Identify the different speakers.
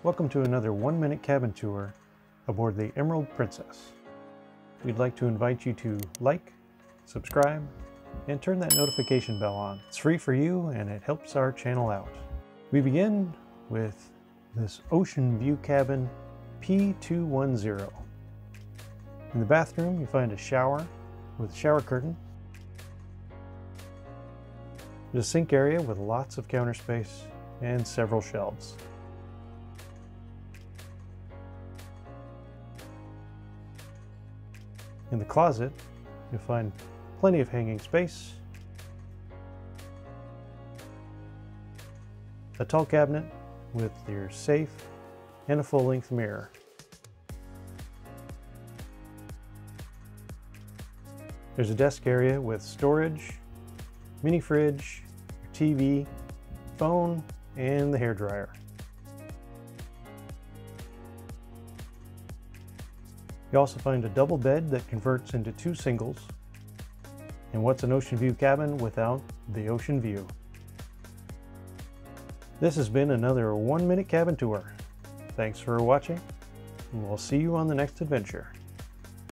Speaker 1: Welcome to another 1-minute cabin tour aboard the Emerald Princess. We'd like to invite you to like, subscribe, and turn that notification bell on. It's free for you and it helps our channel out. We begin with this ocean view cabin P210. In the bathroom you find a shower with a shower curtain. There's a sink area with lots of counter space and several shelves. In the closet, you'll find plenty of hanging space, a tall cabinet with your safe, and a full-length mirror. There's a desk area with storage, mini fridge, your TV, phone, and the hairdryer. You also find a double bed that converts into 2 singles. And what's an ocean view cabin without the ocean view? This has been another 1-minute cabin tour. Thanks for watching, and we'll see you on the next adventure.